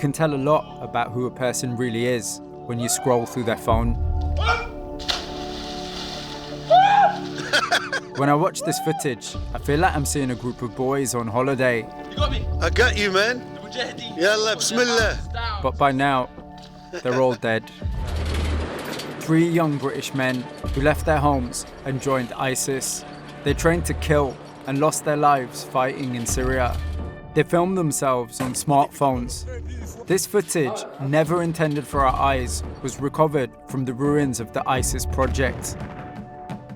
can tell a lot about who a person really is when you scroll through their phone. When I watch this footage, I feel like I'm seeing a group of boys on holiday. You got me? I got you, man. Yalla, bismillah. But by now, they're all dead. 3 young British men who left their homes and joined ISIS. They trained to kill and lost their lives fighting in Syria. They filmed themselves on smartphones. This footage, never intended for our eyes, was recovered from the ruins of the ISIS project.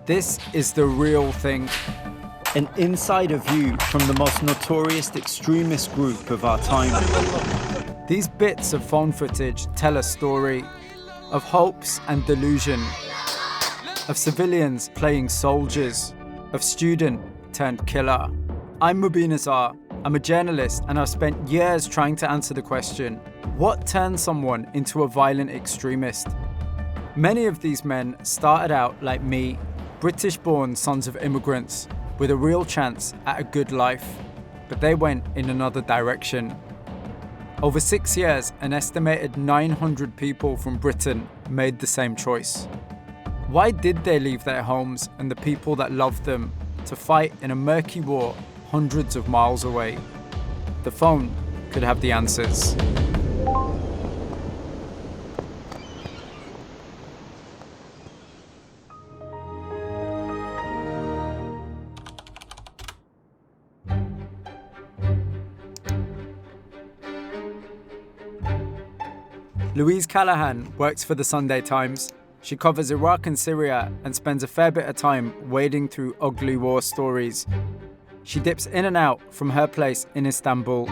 This is the real thing. An insider view from the most notorious extremist group of our time. These bits of phone footage tell a story of hopes and delusion, of civilians playing soldiers, of student turned killer. I'm Mobeen Azhar. I'm a journalist and I've spent years trying to answer the question, what turns someone into a violent extremist? Many of these men started out like me, British-born sons of immigrants with a real chance at a good life, but they went in another direction. Over 6 years, an estimated 900 people from Britain made the same choice. Why did they leave their homes and the people that loved them to fight in a murky war hundreds of miles away? The phone could have the answers. Louise Callahan works for the Sunday Times. She covers Iraq and Syria and spends a fair bit of time wading through ugly war stories. She dips in and out from her place in Istanbul.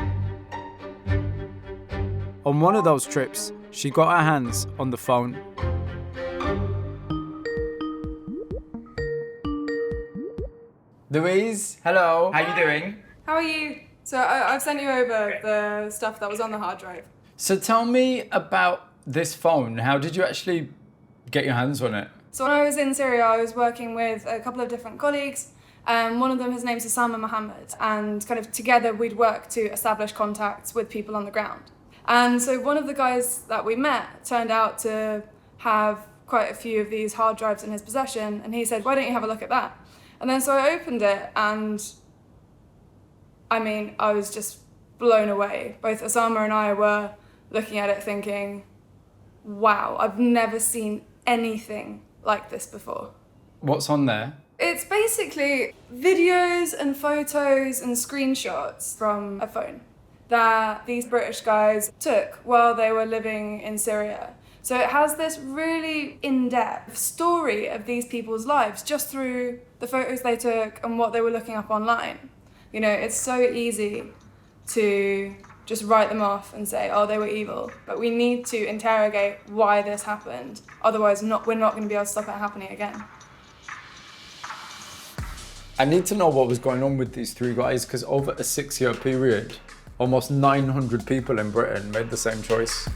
On one of those trips, she got her hands on the phone. Louise, hello. How you doing? How are you? So I've sent you over the stuff that was on the hard drive. So tell me about this phone. How did you actually get your hands on it? So when I was in Syria, I was working with a couple of different colleagues. One of them, his name's Osama Mohammed, and kind of together we'd work to establish contacts with people on the ground. And so one of the guys that we met turned out to have quite a few of these hard drives in his possession, and he said, why don't you have a look at that? And then so I opened it, and I mean, I was just blown away. Both Osama and I were looking at it thinking, wow, I've never seen anything like this before. What's on there? It's basically videos and photos and screenshots from a phone that these British guys took while they were living in Syria. So it has this really in-depth story of these people's lives just through the photos they took and what they were looking up online. You know, it's so easy to just write them off and say, oh, they were evil. But we need to interrogate why this happened. Otherwise, we're not going to be able to stop it happening again. I need to know what was going on with these 3 guys, because over a 6-year period, almost 900 people in Britain made the same choice.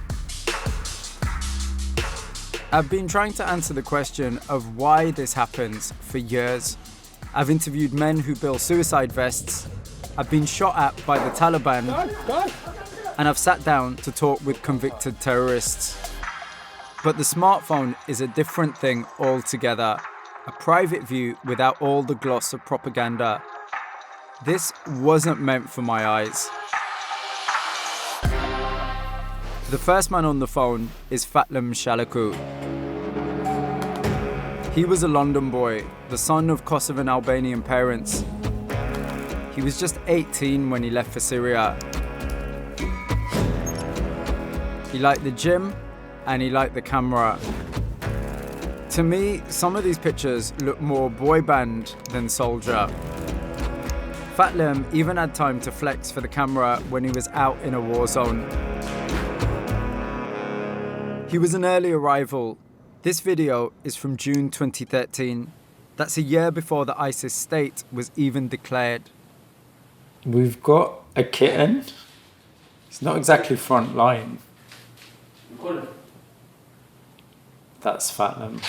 I've been trying to answer the question of why this happens for years. I've interviewed men who build suicide vests. I've been shot at by the Taliban, and I've sat down to talk with convicted terrorists. But the smartphone is a different thing altogether, a private view without all the gloss of propaganda. This wasn't meant for my eyes. The first man on the phone is Fatlam Shalaku. He was a London boy, the son of Kosovan Albanian parents. He was just 18 when he left for Syria. He liked the gym and he liked the camera. To me, some of these pictures look more boy band than soldier. Fatlam even had time to flex for the camera when he was out in a war zone. He was an early arrival. This video is from June 2013. That's a year before the ISIS state was even declared. We've got a kitten. It's not exactly front line. That's Fatlam.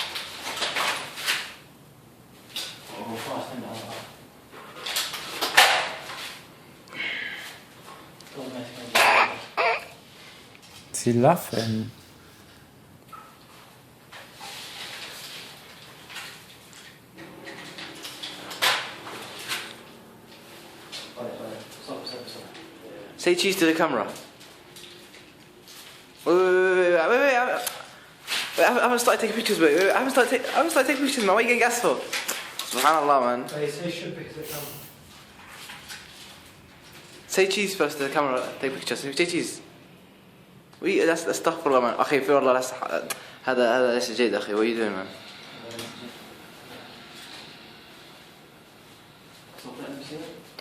What's he laughing? Say cheese to the camera. Wait, I haven't started taking pictures, wait. I haven't started taking pictures, man. What are you getting gas for? Subhanallah, man. Say cheese first to the camera, take pictures. Say cheese. That's astaghfirullah, man. أخي في والله هذا ليس جيد أخي. What are you doing, man?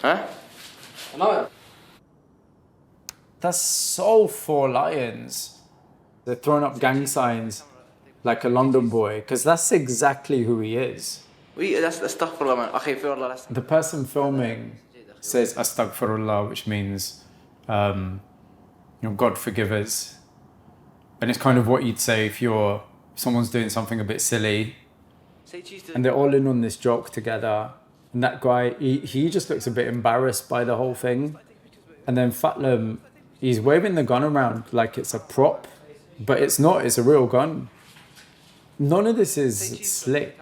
Huh? That's so Four Lions. They're throwing up gang signs like a London boy, because that's exactly who he is. That's astaghfirullah, man. أخي في والله. The person filming says astaghfirullah, which means, God forgive us. And it's kind of what you'd say if someone's doing something a bit silly. And they're all in on this joke together. And that guy, he just looks a bit embarrassed by the whole thing. And then Fatlam, he's waving the gun around like it's a prop. But it's not, it's a real gun. None of this is slick.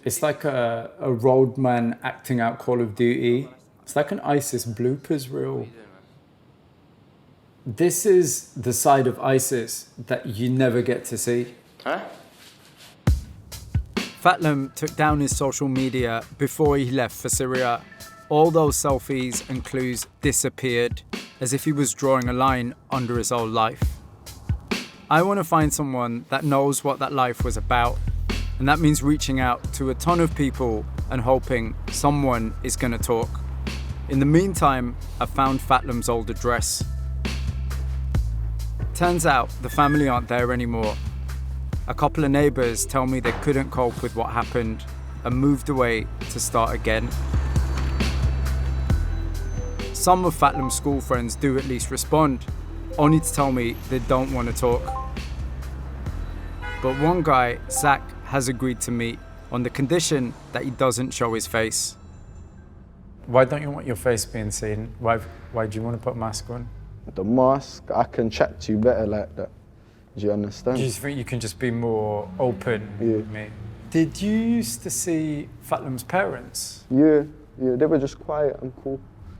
It's like a roadman acting out Call of Duty. It's like an ISIS bloopers reel. This is the side of ISIS that you never get to see. Huh? Fatlam took down his social media before he left for Syria. All those selfies and clues disappeared, as if he was drawing a line under his old life. I want to find someone that knows what that life was about, and that means reaching out to a ton of people and hoping someone is going to talk. In the meantime, I found Fatlam's old address. Turns out the family aren't there anymore. A couple of neighbours tell me they couldn't cope with what happened and moved away to start again. Some of Fatlam's school friends do at least respond, only to tell me they don't want to talk. But one guy, Zach, has agreed to meet on the condition that he doesn't show his face. Why don't you want your face being seen? Why do you want to put a mask on? The mask, I can chat to you better like that. Do you understand? Do you think you can just be more open with me? Did you used to see Fatlam's parents? Yeah, they were just quiet and cool.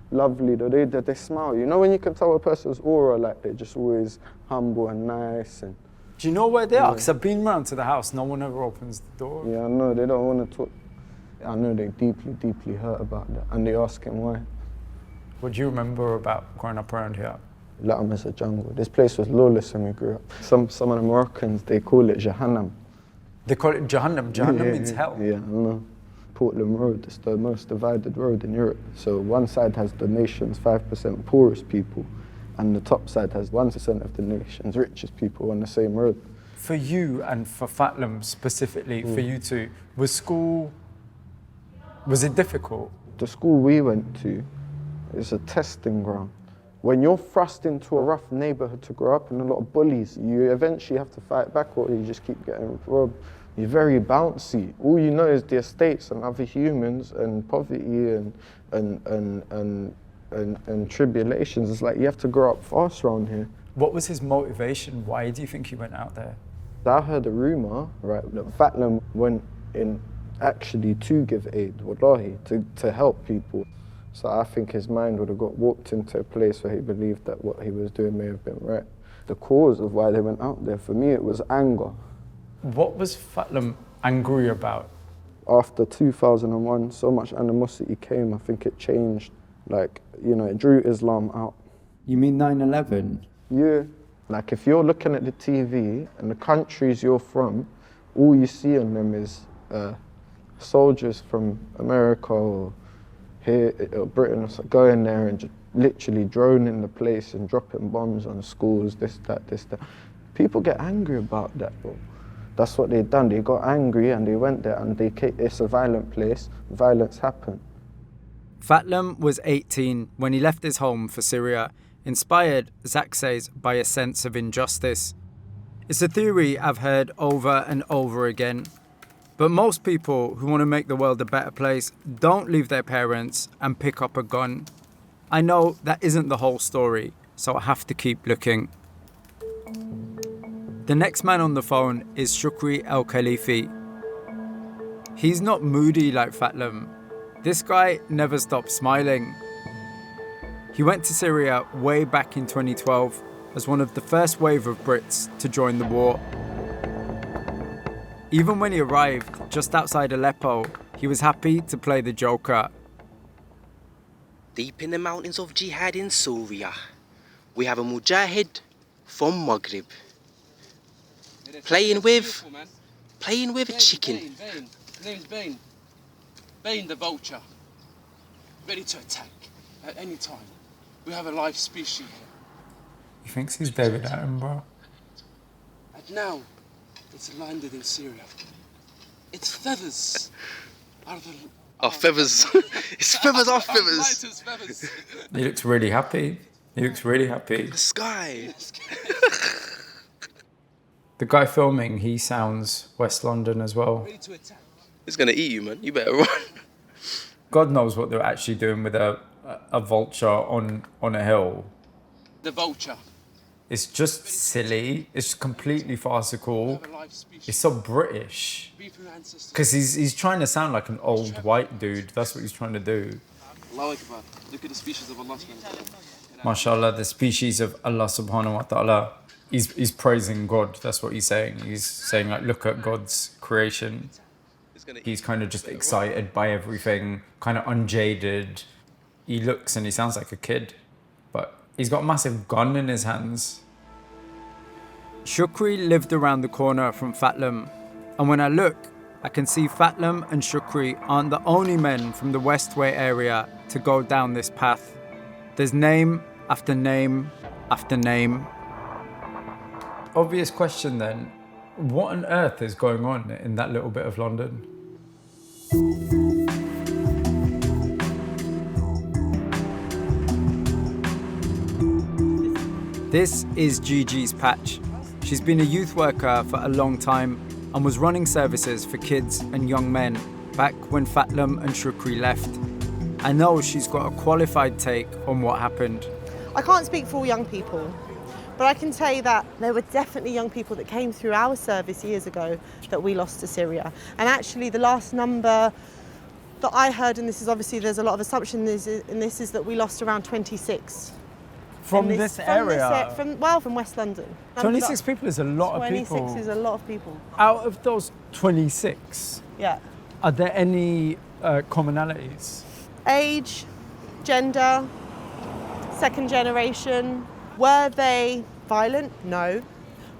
Lovely though, they smile. You know when you can tell a person's aura, like they're just always humble and nice. And do you know where they are? Because I've been round to the house, no one ever opens the door. Yeah, I know, they don't want to talk. I know they're deeply, deeply hurt about that, and they ask him why. What do you remember about growing up around here? Fatlam is a jungle. This place was lawless when we grew up. Some of the Moroccans, they call it Jahannam. They call it Jahannam? Jahannam means hell? Yeah, I know. Portland Road, it's the most divided road in Europe. So one side has the nation's 5% poorest people, and the top side has 1% of the nation's richest people on the same road. For you and for Fatlam specifically, for you two, was it difficult? The school we went to is a testing ground. When you're thrust into a rough neighborhood to grow up and a lot of bullies, you eventually have to fight back or you just keep getting robbed. You're very bouncy. All you know is the estates and other humans and poverty and tribulations. It's like you have to grow up fast around here. What was his motivation? Why do you think he went out there? I heard a rumor, right, that Fatlam went in actually to give aid, wallahi, to help people. So I think his mind would have got warped into a place where he believed that what he was doing may have been right. The cause of why they went out there, for me, it was anger. What was Fatlam angry about? After 2001, so much animosity came, I think it changed. Like, it drew Islam out. You mean 9/11? Yeah. Like, if you're looking at the TV and the countries you're from, all you see on them is soldiers from America or here, or Britain, going there and just literally droning the place and dropping bombs on schools, this, that. People get angry about that, bro. That's what they done. They got angry and they went there and it's a violent place. Violence happened. Fatlam was 18 when he left his home for Syria, inspired, Zach says, by a sense of injustice. It's a theory I've heard over and over again. But most people who want to make the world a better place don't leave their parents and pick up a gun. I know that isn't the whole story, so I have to keep looking. The next man on the phone is Shukri al-Khalifi. He's not moody like Fatlam. This guy never stops smiling. He went to Syria way back in 2012 as one of the first wave of Brits to join the war. Even when he arrived just outside Aleppo, he was happy to play the Joker. Deep in the mountains of jihad in Syria, we have a mujahid from Maghrib. Playing with a chicken. Bain. His name's Bain. Bain the vulture. Ready to attack at any time. We have a live species. He thinks he's David Attenborough. And now, it's landed in Syria. Its feathers are the... Our feathers. It's feathers, our feathers. Lighters, feathers. He looks really happy. The sky. The guy filming, he sounds West London as well. Ready to attack. It's gonna eat you, man. You better run. God knows what they're actually doing with a vulture on a hill. The vulture. It's just silly. It's completely farcical. Have a live species. It's so British. Be through ancestors. Because he's trying to sound like an old white dude. That's what he's trying to do. Allahu Akbar. Look at the species of Allah subhanahu wa ta'ala. MashaAllah, the species of Allah subhanahu wa ta'ala. He's praising God. That's what he's saying. He's saying, like, look at God's creation. He's kind of just excited by everything, kind of unjaded. He looks and he sounds like a kid, but he's got a massive gun in his hands. Shukri lived around the corner from Fatlam, and when I look, I can see Fatlam and Shukri aren't the only men from the Westway area to go down this path. There's name after name after name. Obvious question then, what on earth is going on in that little bit of London? This is Gigi's patch. She's been a youth worker for a long time and was running services for kids and young men back when Fatlam and Shukri left. I know she's got a qualified take on what happened. I can't speak for all young people, but I can say that there were definitely young people that came through our service years ago that we lost to Syria. And actually the last number that I heard, and this is obviously there's a lot of assumption in this, is that we lost around 26. From this area? From West London. 26 people is a lot of people. 26 is a lot of people. Out of those 26, Yeah. are there any commonalities? Age, gender, second generation. Were they violent? No.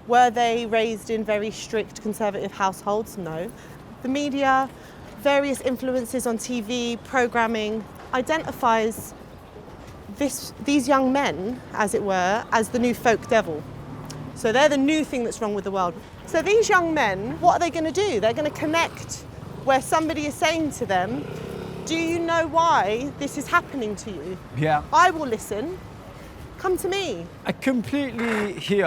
Were they raised in very strict conservative households? No. The media, various influences on TV, programming, identifies these young men, as it were, as the new folk devil. So they're the new thing that's wrong with the world. So these young men, what are they going to do? They're going to connect where somebody is saying to them, do you know why this is happening to you? Yeah. I will listen. Come to me. I completely hear,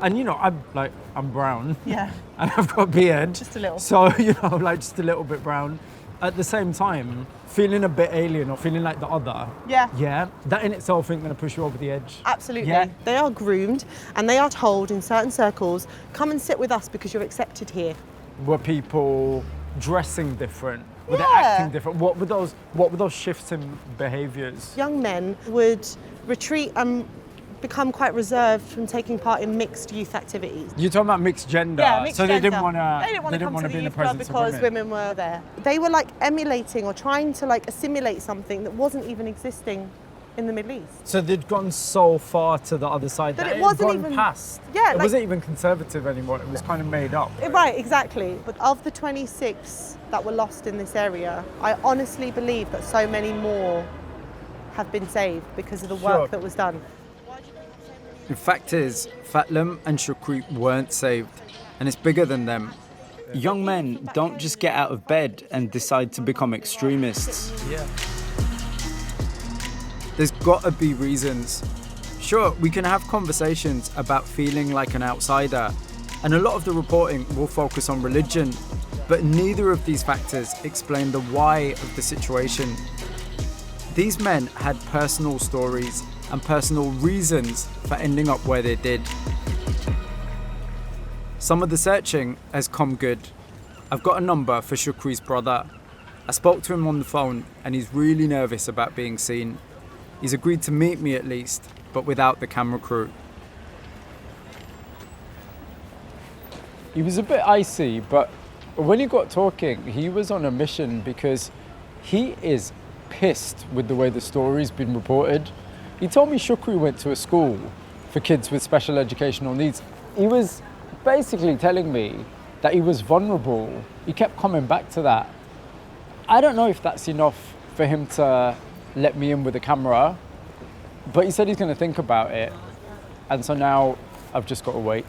and you know, I'm brown. Yeah. And I've got a beard. Just a little. So, you know, like just a little bit brown. At the same time, feeling a bit alien or feeling like the other. Yeah. Yeah. That in itself ain't gonna push you over the edge. Absolutely. Yeah. They are groomed and they are told in certain circles, come and sit with us because you're accepted here. Were people dressing different? Were they Yeah. acting different? What were those shifts in behaviours? Young men would retreat and become quite reserved from taking part in mixed youth activities. You're talking about mixed gender. Yeah, mixed so gender. they didn't want They didn't want to come to be the in the youth club presence because of women. women were there. They were like emulating or trying to like assimilate something that wasn't even existing in the Middle East. So they'd gone so far to the other side That that it wasn't had gone even- past. Yeah, It like- wasn't even conservative anymore. It was kind of made up. Right, exactly. But of the 26 that were lost in this area, I honestly believe that so many more have been saved because of the work Sure. that was done. The fact is, Fatlam and Shukri weren't saved, and it's bigger than them. Young men don't just get out of bed and decide to become extremists. Yeah. There's gotta be reasons. Sure, we can have conversations about feeling like an outsider, and a lot of the reporting will focus on religion, but neither of these factors explain the why of the situation. These men had personal stories and personal reasons for ending up where they did. Some of the searching has come good. I've got a number for Shukri's brother. I spoke to him on the phone and he's really nervous about being seen. He's agreed to meet me at least, but without the camera crew. He was a bit icy, but when he got talking, he was on a mission because he is pissed with the way the story's been reported. He told me Shukri went to a school for kids with special educational needs. He was basically telling me that he was vulnerable. He kept coming back to that. I don't know if that's enough for him to let me in with a camera, but he said he's going to think about it. And so now I've just got to wait.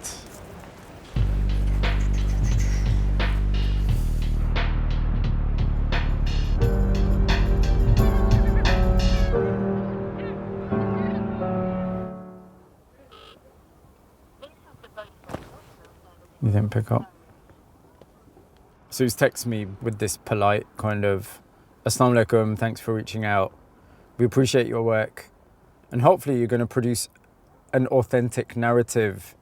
You didn't pick up. So he's texted me with this polite kind of, Assalamu alaikum, thanks for reaching out. We appreciate your work. And hopefully you're going to produce an authentic narrative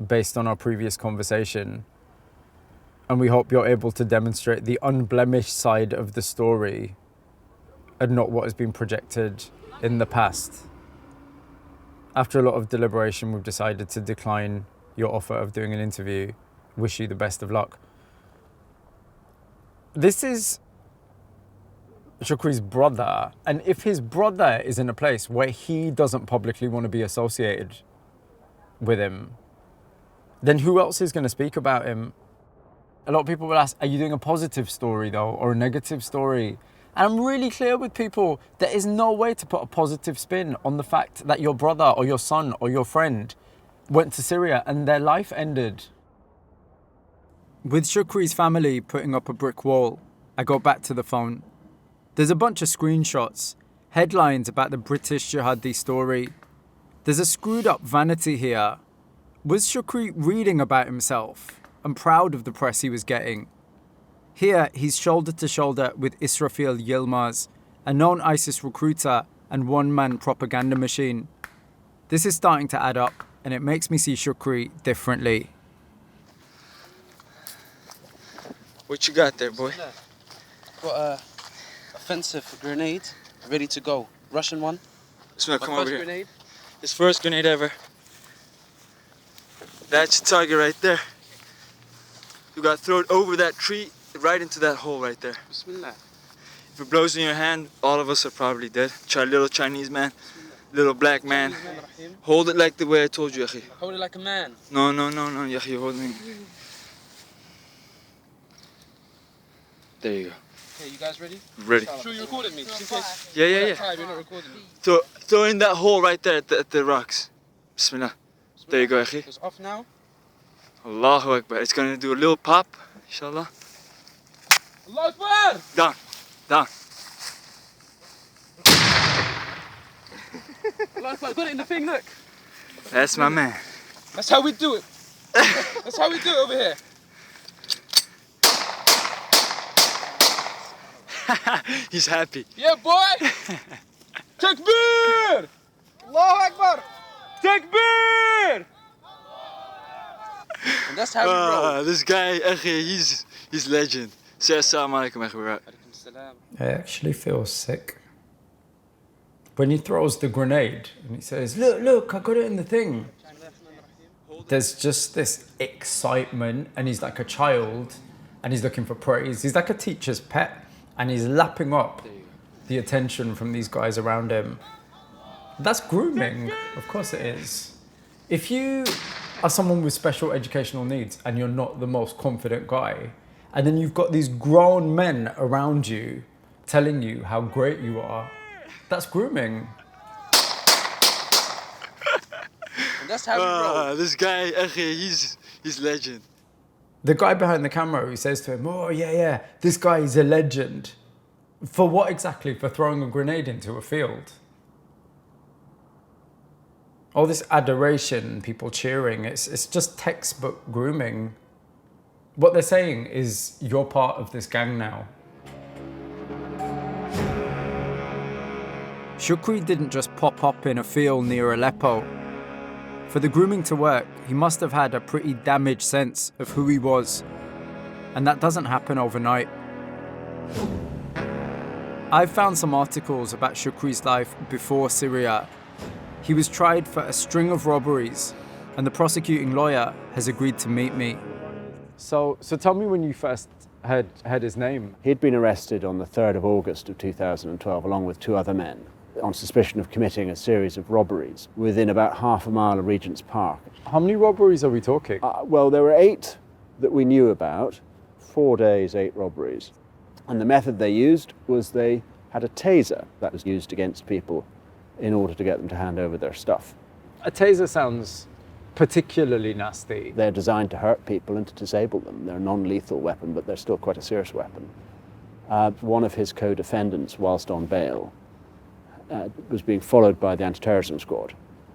based on our previous conversation. And we hope you're able to demonstrate the unblemished side of the story and not what has been projected in the past. After a lot of deliberation, we've decided to decline your offer of doing an interview. Wish you the best of luck. This is Shukri's brother, and if his brother is in a place where he doesn't publicly want to be associated with him, then who else is going to speak about him? A lot of people will ask, are you doing a positive story though, or a negative story? And I'm really clear with people, there is no way to put a positive spin on the fact that your brother or your son or your friend went to Syria and their life ended. With Shukri's family putting up a brick wall, I go back to the phone. There's a bunch of screenshots, headlines about the British jihadi story. There's a screwed up vanity here. Was Shukri reading about himself and proud of the press he was getting? Here, he's shoulder to shoulder with Israfil Yilmaz, a known ISIS recruiter and one-man propaganda machine. This is starting to add up, and it makes me see Shukri differently. What you got there, boy? Got a offensive grenade ready to go. Russian one. Come over here. Grenade. His first grenade ever. That's your target right there. You got to throw it over that tree, right into that hole right there. Bismillah. If it blows in your hand, all of us are probably dead. Little Chinese man, little black man. Hold it like the way I told you, Yahi. Hold it like a man. No, Yahi, hold me. There you go. Okay, you guys ready? Ready. Sure you recorded me? Just in case. Yeah. Time, you're not recording me. Throw in that hole right there at the rocks. Bismillah. There you go, Yahi. It's off now. Allahu Akbar. It's going to do a little pop, inshallah. Allahu Akbar! Down. Allahu Akbar, got it in the thing, look. That's my man. That's how we do it. That's how we do it over here. He's happy. Yeah, boy! Takbir! Allahu Akbar! Takbir! And that's how we roll. This guy, he's legend. Say assalamu alaikum, akhi. I actually feel sick. When he throws the grenade and he says, look, I got it in the thing. There's just this excitement, and he's like a child and he's looking for praise. He's like a teacher's pet, and he's lapping up the attention from these guys around him. That's grooming. Of course it is. If you are someone with special educational needs and you're not the most confident guy, and then you've got these grown men around you telling you how great you are, that's grooming. And that's how we roll. This guy, he's legend. The guy behind the camera who says to him, oh yeah, this guy is a legend. For what exactly? For throwing a grenade into a field? All this adoration, people cheering, it's just textbook grooming. What they're saying is, you're part of this gang now. Shukri didn't just pop up in a field near Aleppo. For the grooming to work, he must have had a pretty damaged sense of who he was. And that doesn't happen overnight. I've found some articles about Shukri's life before Syria. He was tried for a string of robberies, and the prosecuting lawyer has agreed to meet me. So tell me when you first heard his name. He'd been arrested on the 3rd of August of 2012, along with 2 other men, on suspicion of committing a series of robberies within about half a mile of Regent's Park. How many robberies are we talking? Well, there were 8 that we knew about. 4 days, 8 robberies. And the method they used was they had a taser that was used against people in order to get them to hand over their stuff. A taser sounds particularly nasty. They're designed to hurt people and to disable them. They're a non-lethal weapon, but they're still quite a serious weapon. One of his co-defendants, whilst on bail, was being followed by the anti-terrorism squad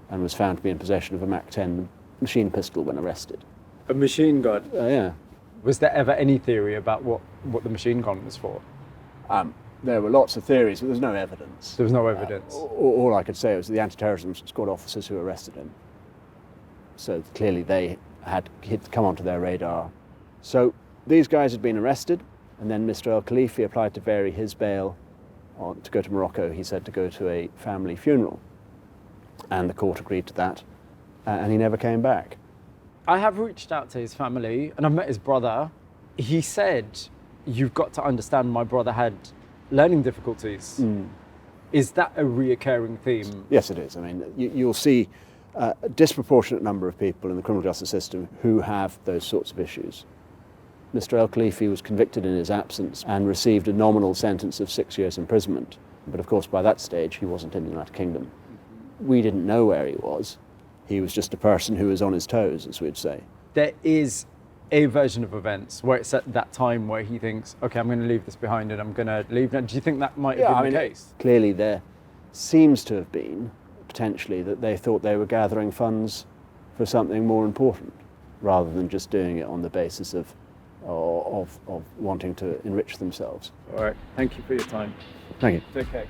and was found to be in possession of a MAC-10 machine pistol when arrested. A machine gun? Yeah. Was there ever any theory about what the machine gun was for? There were lots of theories, but there's no evidence. There was no evidence? All I could say was the anti-terrorism squad officers who arrested him. So clearly he'd come onto their radar. So these guys had been arrested, and then Mr. El-Khalifi applied to vary his bail to go to Morocco. He said to go to a family funeral. And the court agreed to that, and he never came back. I have reached out to his family, and I've met his brother. He said, you've got to understand my brother had learning difficulties. Is that a reoccurring theme? Yes, it is. I mean, you'll see a disproportionate number of people in the criminal justice system who have those sorts of issues. Mr. El-Khalifi was convicted in his absence and received a nominal sentence of 6 years imprisonment. But of course, by that stage, he wasn't in the United Kingdom. We didn't know where he was. He was just a person who was on his toes, as we'd say. There is a version of events where it's at that time where he thinks, okay, I'm going to leave this behind and I'm going to leave now. Do you think that might have been the case? Clearly there seems to have been, potentially, that they thought they were gathering funds for something more important, rather than just doing it on the basis of wanting to enrich themselves. All right, thank you for your time. Thank you. Take care.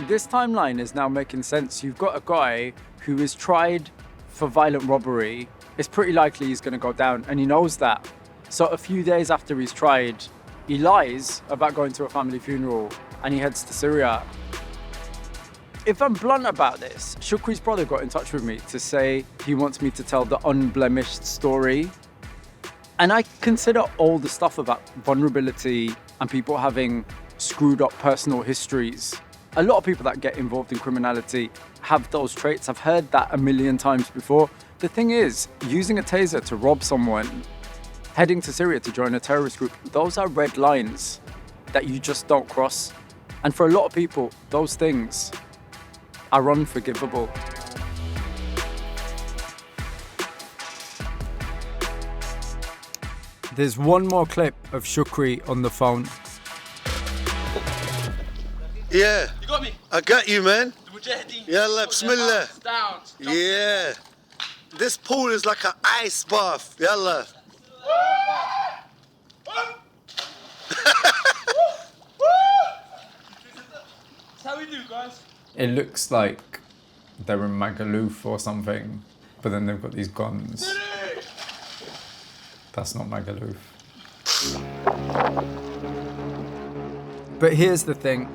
This timeline is now making sense. You've got a guy who is tried for violent robbery. It's pretty likely he's going to go down, and he knows that. So a few days after he's tried, he lies about going to a family funeral, and he heads to Syria. If I'm blunt about this, Shukri's brother got in touch with me to say he wants me to tell the unblemished story. And I consider all the stuff about vulnerability and people having screwed up personal histories. A lot of people that get involved in criminality have those traits. I've heard that a million times before. The thing is, using a taser to rob someone, heading to Syria to join a terrorist group, those are red lines that you just don't cross. And for a lot of people, those things are unforgivable. There's one more clip of Shukri on the phone. Yeah. You got me? I got you, man. Mujahideen. Yalla, bismillah. Down. Yeah. This pool is like an ice bath. Yalla. That's how we do, guys. It looks like they're in Magaluf or something, but then they've got these guns. That's not Magaluf. But here's the thing.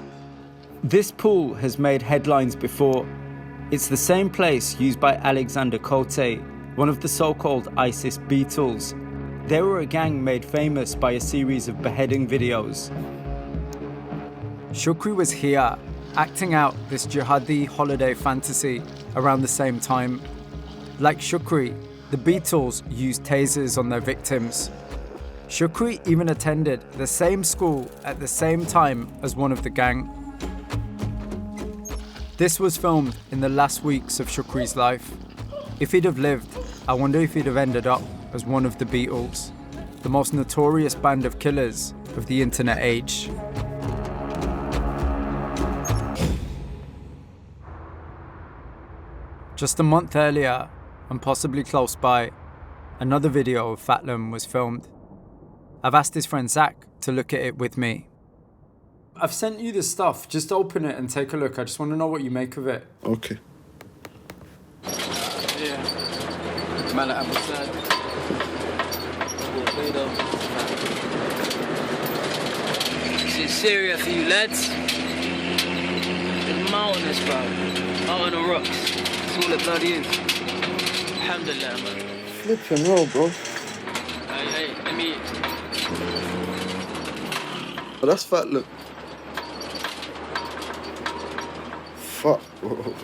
This pool has made headlines before. It's the same place used by Alexander Kote, one of the so-called ISIS Beatles. They were a gang made famous by a series of beheading videos. Shukri was here, acting out this jihadi holiday fantasy around the same time. Like Shukri, the Beatles used tasers on their victims. Shukri even attended the same school at the same time as one of the gang. This was filmed in the last weeks of Shukri's life. If he'd have lived, I wonder if he'd have ended up as one of the Beatles, the most notorious band of killers of the internet age. Just a month earlier, and possibly close by, another video of Fatlam was filmed. I've asked his friend Zach to look at it with me. I've sent you the stuff. Just open it and take a look. I just want to know what you make of it. Okay. Yeah. Mala Abu Sad. This is Syria for you lads. It's mountainous, bro. Out on the rocks. That's all it bloody is. Alhamdulillah, man. Flipping hell, bro. Hey, let me... But that's Fatlam. Fuck, bro.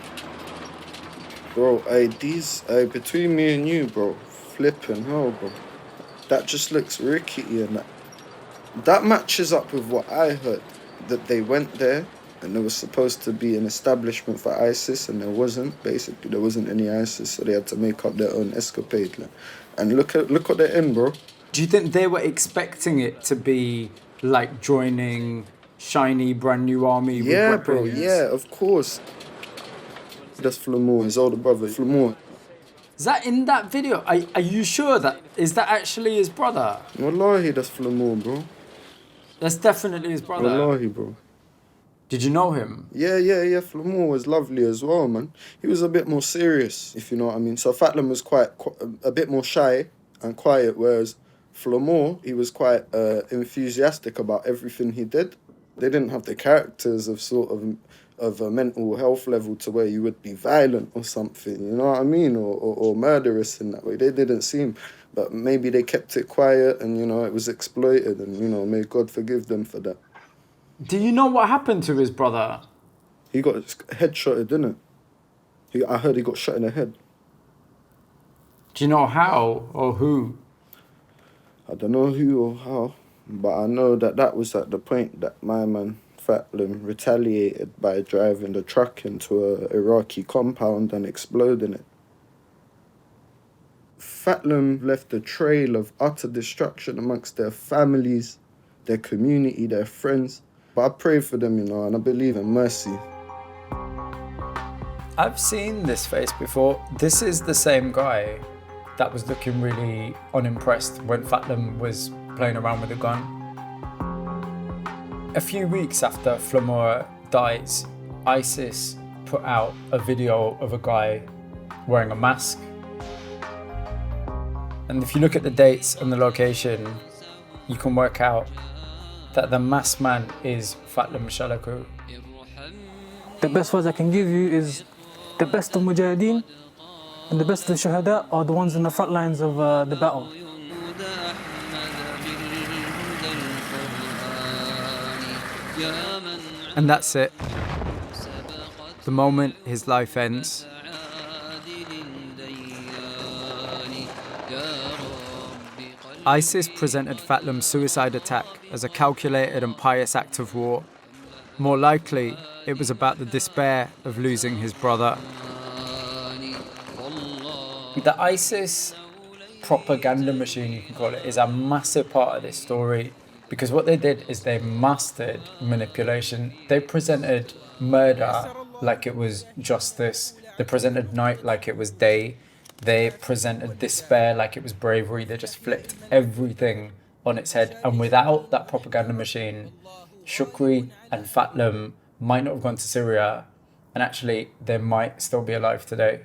Bro, between me and you, bro, flipping hell, bro. That just looks rickety and that matches up with what I heard, that they went there and there was supposed to be an establishment for ISIS and there wasn't, basically. There wasn't any ISIS, so they had to make up their own escapade. Like. And look what they're in, bro. Do you think they were expecting it to be like joining shiny brand new army with weapons? Bro, yeah, of course. That's Flamour, his older brother, Flamour. Is that in that video? Are you sure is that actually his brother? Wallahi, that's Flamour, bro. That's definitely his brother. Wallahi, bro. Did you know him? Yeah. Flamour was lovely as well, man. He was a bit more serious, if you know what I mean. So Fatlam was quite a bit more shy and quiet, whereas Flamour, he was quite enthusiastic about everything he did. They didn't have the characters of sort of a mental health level to where you would be violent or something, you know what I mean, or murderous in that way. They didn't seem, but maybe they kept it quiet and, you know, it was exploited and, you know, may God forgive them for that. Do you know what happened to his brother? He got headshotted, didn't he? I heard he got shot in the head. Do you know how or who? I don't know who or how, but I know that was at the point that my man Fatlam retaliated by driving the truck into an Iraqi compound and exploding it. Fatlam left a trail of utter destruction amongst their families, their community, their friends. But I pray for them, you know, and I believe in mercy. I've seen this face before. This is the same guy that was looking really unimpressed when Fatlam was playing around with a gun. A few weeks after Flamour dies, ISIS put out a video of a guy wearing a mask. And if you look at the dates and the location, you can work out that the masked man is Fatlam Shalaku. The best words I can give you is the best of Mujahideen and the best of the Shuhada are the ones in the front lines of the battle. And that's it. The moment his life ends. ISIS presented Fatlam's suicide attack as a calculated and pious act of war. More likely, it was about the despair of losing his brother. The ISIS propaganda machine, you can call it, is a massive part of this story. Because what they did is they mastered manipulation. They presented murder like it was justice. They presented night like it was day. They presented despair like it was bravery. They just flipped everything on its head. And without that propaganda machine, Shukri and Fatlam might not have gone to Syria. And actually, they might still be alive today.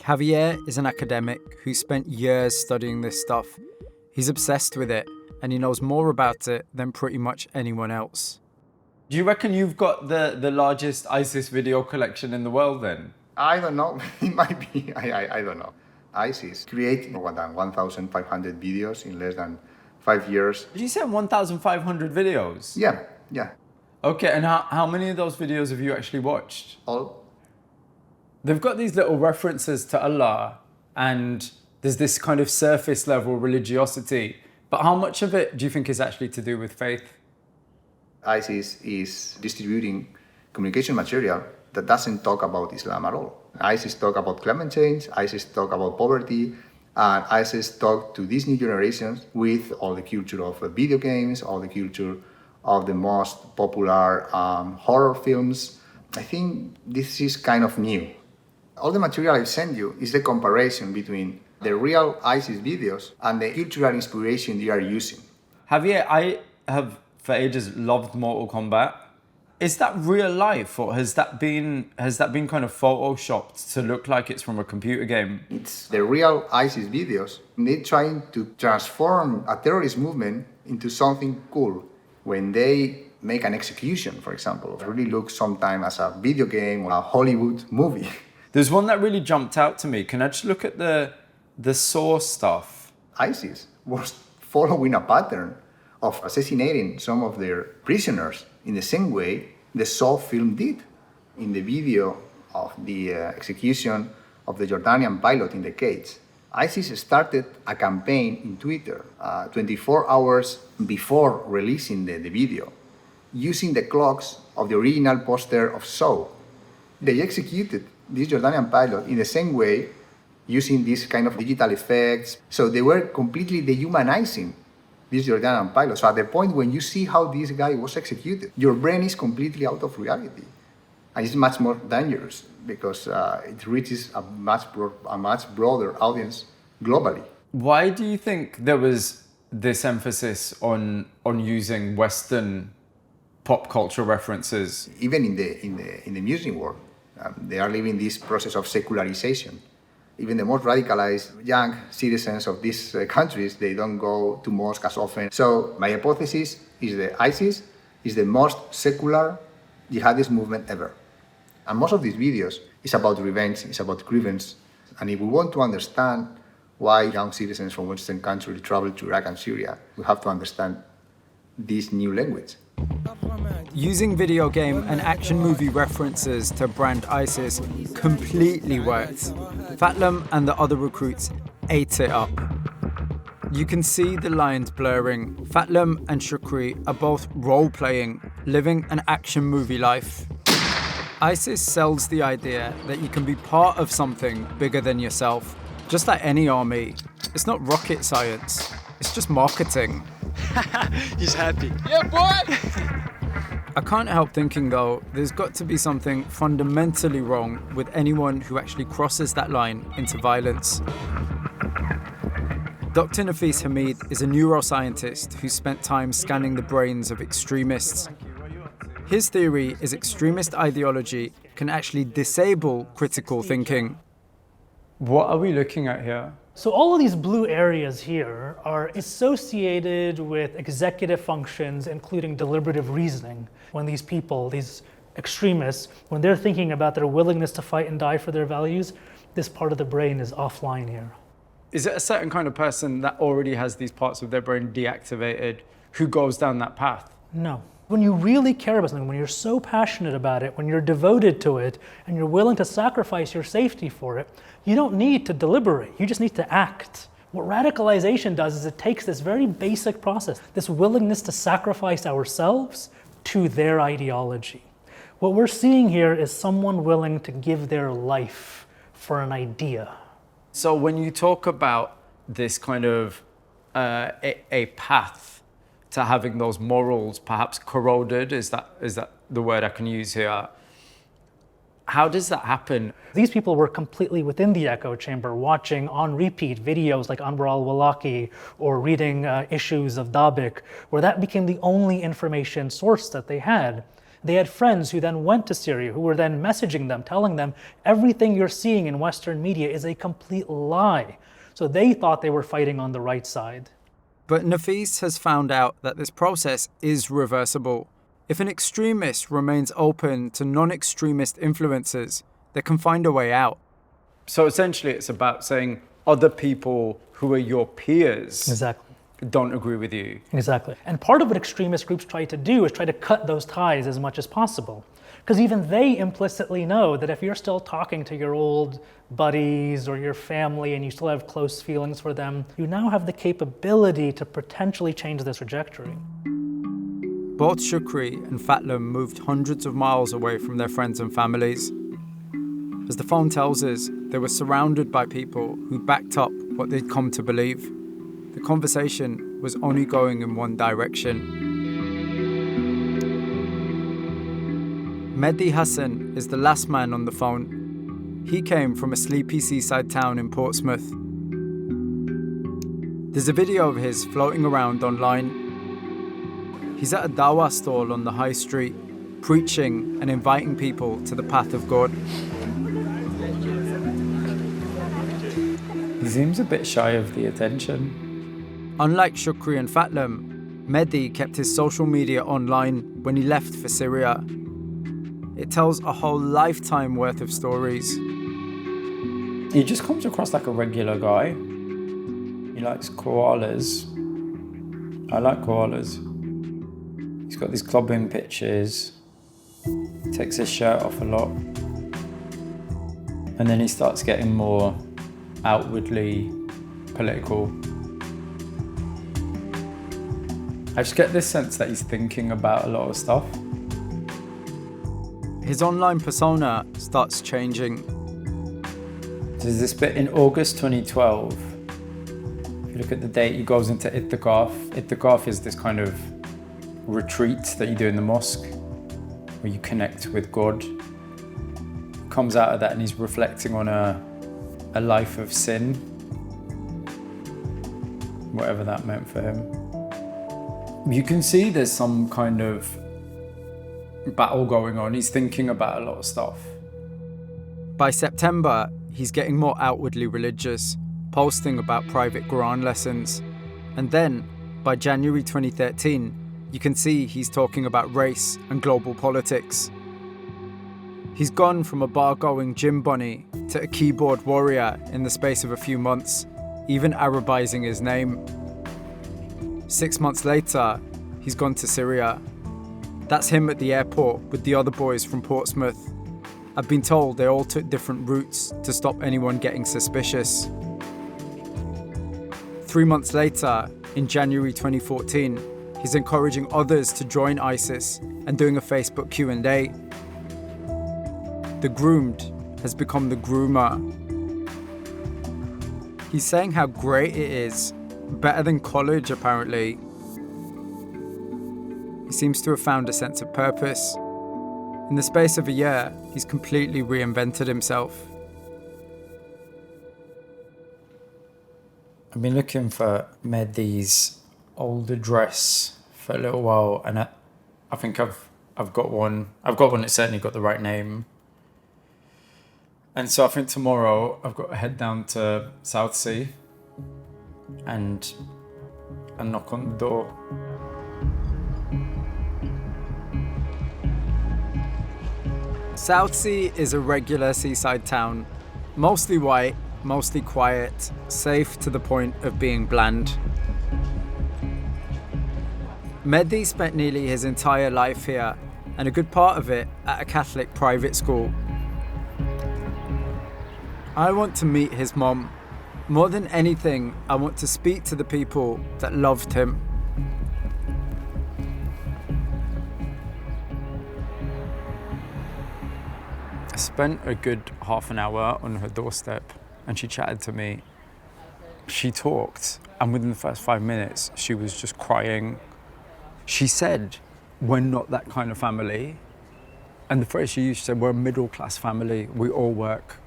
Javier is an academic who spent years studying this stuff. He's obsessed with it, and he knows more about it than pretty much anyone else. Do you reckon you've got the largest ISIS video collection in the world then? I don't know. It might be. I don't know. ISIS created more than 1,500 videos in less than 5 years. Did you say 1,500 videos? Yeah. Okay, and how many of those videos have you actually watched? All. They've got these little references to Allah, and there's this kind of surface level religiosity. But how much of it do you think is actually to do with faith? ISIS is distributing communication material that doesn't talk about Islam at all. ISIS talk about climate change, ISIS talk about poverty, and ISIS talk to these new generations with all the culture of video games, all the culture of the most popular horror films. I think this is kind of new. All the material I've sent you is the comparison between the real ISIS videos and the cultural inspiration they are using. Javier, I have for ages loved Mortal Kombat. Is that real life, or has that been kind of photoshopped to look like it's from a computer game? It's the real ISIS videos. They're trying to transform a terrorist movement into something cool. When they make an execution, for example, it really looks sometimes as a video game or a Hollywood movie. There's one that really jumped out to me. Can I just look at the source stuff? ISIS was following a pattern of assassinating some of their prisoners in the same way the Saw film did. In the video of the execution of the Jordanian pilot in the cage, ISIS started a campaign in Twitter 24 hours before releasing the video, using the clocks of the original poster of Saw. They executed this Jordanian pilot in the same way, using this kind of digital effects. So they were completely dehumanizing this Jordanian pilot. So at the point when you see how this guy was executed, your brain is completely out of reality. And it's much more dangerous because it reaches a much broader audience globally. Why do you think there was this emphasis on using Western pop culture references? Even in the music world, they are living this process of secularization. Even the most radicalized young citizens of these countries, they don't go to mosque as often. So my hypothesis is that ISIS is the most secular jihadist movement ever. And most of these videos is about revenge, it's about grievance. And if we want to understand why young citizens from Western countries travel to Iraq and Syria, we have to understand this new language. Using video game and action movie references to brand ISIS completely worked. Fatlam and the other recruits ate it up. You can see the lines blurring. Fatlam and Shukri are both role-playing, living an action movie life. ISIS sells the idea that you can be part of something bigger than yourself, just like any army. It's not rocket science, it's just marketing. He's happy. Yeah, boy! I can't help thinking though, there's got to be something fundamentally wrong with anyone who actually crosses that line into violence. Dr. Nafis Hamid is a neuroscientist who spent time scanning the brains of extremists. His theory is extremist ideology can actually disable critical thinking. What are we looking at here? So all of these blue areas here are associated with executive functions, including deliberative reasoning. When these people, these extremists, when they're thinking about their willingness to fight and die for their values, this part of the brain is offline here. Is it a certain kind of person that already has these parts of their brain deactivated who goes down that path? No. When you really care about something, when you're so passionate about it, when you're devoted to it, and you're willing to sacrifice your safety for it, you don't need to deliberate, you just need to act. What radicalization does is it takes this very basic process, this willingness to sacrifice ourselves to their ideology. What we're seeing here is someone willing to give their life for an idea. So when you talk about this kind of a path to having those morals perhaps corroded, is that the word I can use here? How does that happen? These people were completely within the echo chamber, watching on repeat videos like Anwar al-Awlaki or reading issues of Dabik, where that became the only information source that they had. They had friends who then went to Syria, who were then messaging them, telling them, everything you're seeing in Western media is a complete lie. So they thought they were fighting on the right side. But Nafis has found out that this process is reversible. If an extremist remains open to non-extremist influences, they can find a way out. So essentially it's about saying other people who are your peers don't agree with you. Exactly. And part of what extremist groups try to do is try to cut those ties as much as possible. Because even they implicitly know that if you're still talking to your old buddies or your family and you still have close feelings for them, you now have the capability to potentially change the trajectory. Both Shukri and Fatlam moved hundreds of miles away from their friends and families. As the phone tells us, they were surrounded by people who backed up what they'd come to believe. The conversation was only going in one direction. Medi Hassan is the last man on the phone. He came from a sleepy seaside town in Portsmouth. There's a video of his floating around online. He's at a dawah stall on the high street, preaching and inviting people to the path of God. He seems a bit shy of the attention. Unlike Shukri and Fatlam, Medi kept his social media online when he left for Syria. It tells a whole lifetime worth of stories. He just comes across like a regular guy. He likes koalas. I like koalas. He's got these clubbing pictures. Takes his shirt off a lot. And then he starts getting more outwardly political. I just get this sense that he's thinking about a lot of stuff. His online persona starts changing. There's this bit in August 2012. If you look at the date, he goes into Ittikaf. Ittikaf is this kind of retreat that you do in the mosque where you connect with God. He comes out of that and he's reflecting on a life of sin, whatever that meant for him. You can see there's some kind of battle going on. He's thinking about a lot of stuff. By September, he's getting more outwardly religious, posting about private Quran lessons. And then, by January 2013, you can see he's talking about race and global politics. He's gone from a bar-going gym bunny to a keyboard warrior in the space of a few months, even Arabizing his name. 6 months later, he's gone to Syria. That's him at the airport with the other boys from Portsmouth. I've been told they all took different routes to stop anyone getting suspicious. 3 months later, in January 2014, he's encouraging others to join ISIS and doing a Facebook Q&A. The groomed has become the groomer. He's saying how great it is, better than college apparently. He seems to have found a sense of purpose. In the space of a year, he's completely reinvented himself. I've been looking for Medi's old address for a little while, and I think I've got one. I've got one that's certainly got the right name. And so I think tomorrow I've got to head down to Southsea and knock on the door. Southsea is a regular seaside town, mostly white, mostly quiet, safe to the point of being bland. Medi spent nearly his entire life here, and a good part of it at a Catholic private school. I want to meet his mom. More than anything, I want to speak to the people that loved him. I spent a good half an hour on her doorstep and she chatted to me. She talked, and within the first 5 minutes, she was just crying. She said, "We're not that kind of family." And the phrase she used, she said, "We're a middle-class family. We all work.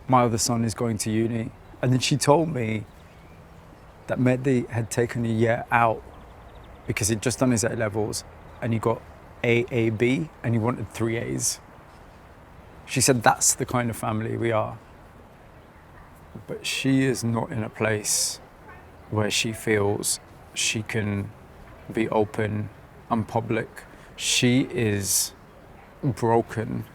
My other son is going to uni." And then she told me that Medi had taken a year out because he'd just done his A-levels and he got AAB and he wanted 3 A's. She said, that's the kind of family we are. But she is not in a place where she feels she can be open and public. She is broken.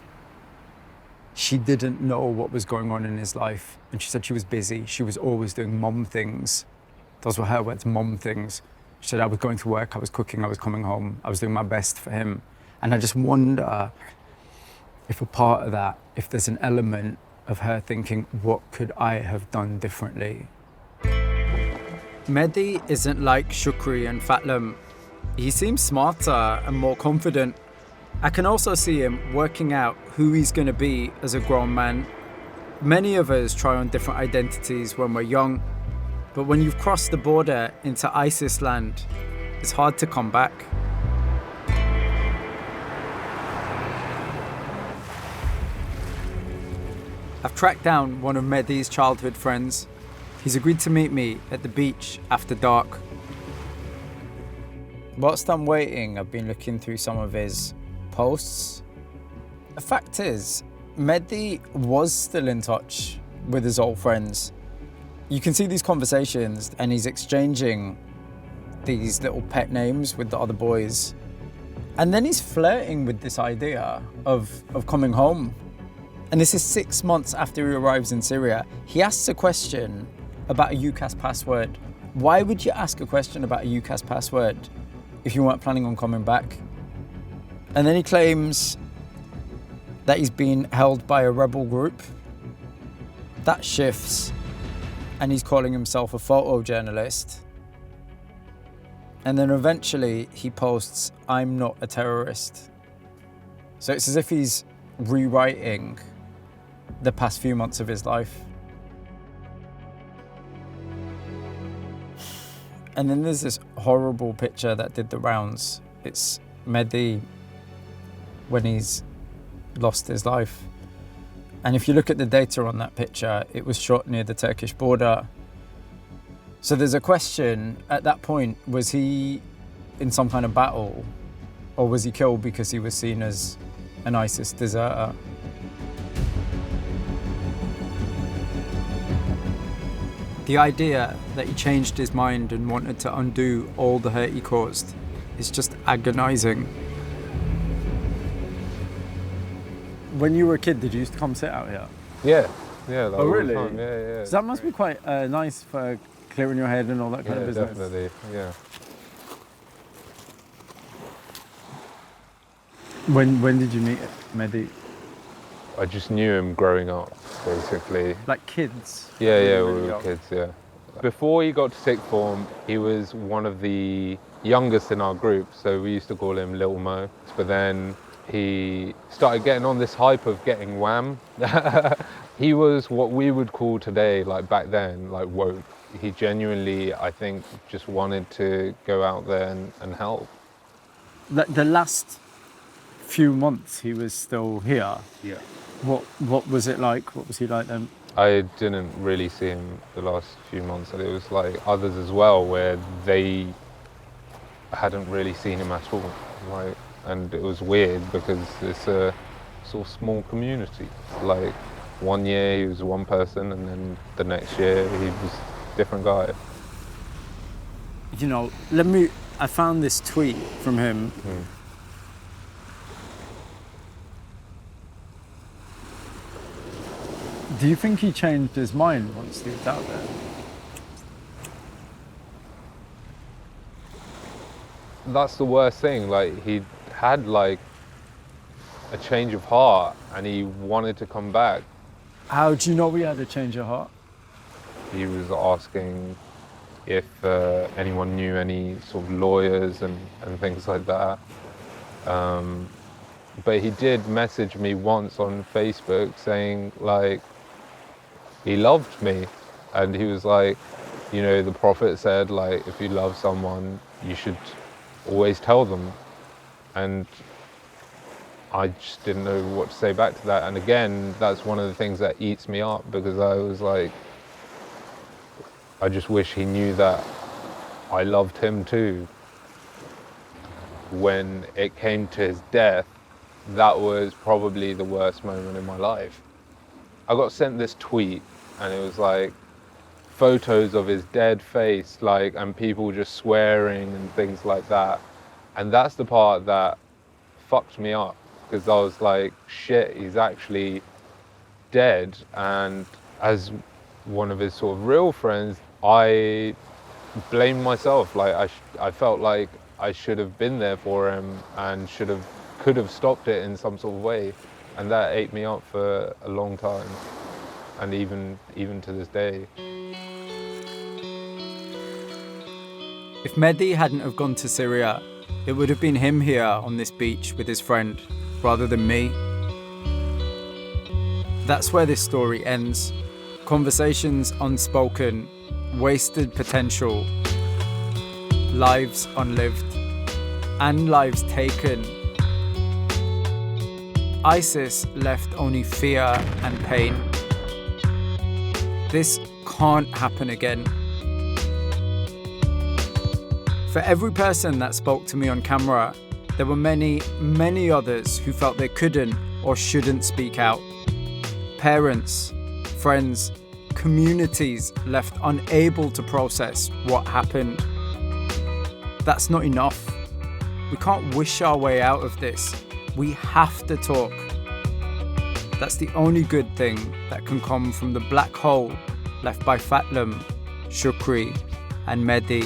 She didn't know what was going on in his life. And she said she was busy. She was always doing mom things. Those were her words, mom things. She said, I was going to work, I was cooking, I was coming home, I was doing my best for him. And I just wonder if a part of that, if there's an element of her thinking, what could I have done differently? Medi isn't like Shukri and Fatlam. He seems smarter and more confident. I can also see him working out who he's going to be as a grown man. Many of us try on different identities when we're young, but when you've crossed the border into ISIS land, it's hard to come back. I've tracked down one of Medi's childhood friends. He's agreed to meet me at the beach after dark. Whilst I'm waiting, I've been looking through some of his posts. The fact is, Medi was still in touch with his old friends. You can see these conversations and he's exchanging these little pet names with the other boys. And then he's flirting with this idea of coming home. And this is 6 months after he arrives in Syria. He asks a question about a UCAS password. Why would you ask a question about a UCAS password if you weren't planning on coming back? And then he claims that he's been held by a rebel group. That shifts, and he's calling himself a photojournalist. And then eventually he posts, "I'm not a terrorist." So it's as if he's rewriting the past few months of his life. And then there's this horrible picture that did the rounds. It's Medi when he's lost his life. And if you look at the data on that picture, it was shot near the Turkish border. So there's a question at that point, was he in some kind of battle, or was he killed because he was seen as an ISIS deserter? The idea that he changed his mind and wanted to undo all the hurt he caused is just agonizing. When you were a kid, did you used to come sit out here? Yeah, like Oh, all the really? time, yeah. So that must be quite nice for clearing your head and all that kind of business. Definitely, yeah. When did you meet Medi? I just knew him growing up, basically. Like kids? Yeah, we were kids, yeah. Before he got to sixth form, he was one of the youngest in our group, so we used to call him Little Mo. But then he started getting on this hype of getting wham. He was what we would call today, like back then, like woke. He genuinely, I think, just wanted to go out there and help. The last few months he was still here. Yeah. What was it like? What was he like then? I didn't really see him the last few months, and it was like others as well, where they hadn't really seen him at all. Like, and it was weird because it's a sort of small community. Like 1 year he was one person, and then the next year he was a different guy. You know, I found this tweet from him. Do you think he changed his mind once he was out there? That's the worst thing. Like, he had like a change of heart and he wanted to come back. How do you know he had a change of heart? He was asking if anyone knew any sort of lawyers and things like that. But he did message me once on Facebook saying like he loved me, and he was like, you know, the Prophet said like if you love someone you should always tell them. And I just didn't know what to say back to that. And again, that's one of the things that eats me up, because I was like, I just wish he knew that I loved him too. When it came to his death, that was probably the worst moment in my life. I got sent this tweet and it was like photos of his dead face, like, and people just swearing and things like that. And that's the part that fucked me up, because I was like, shit, he's actually dead. And as one of his sort of real friends, I blamed myself. Like I felt like I should have been there for him and could have stopped it in some sort of way. And that ate me up for a long time, and even to this day. If Medi hadn't have gone to Syria, it would have been him here on this beach with his friend, rather than me. That's where this story ends. Conversations unspoken, wasted potential, lives unlived, and lives taken. ISIS left only fear and pain. This can't happen again. For every person that spoke to me on camera, there were many, many others who felt they couldn't or shouldn't speak out. Parents, friends, communities left unable to process what happened. That's not enough. We can't wish our way out of this. We have to talk. That's the only good thing that can come from the black hole left by Fatlam, Shukri, and Medi.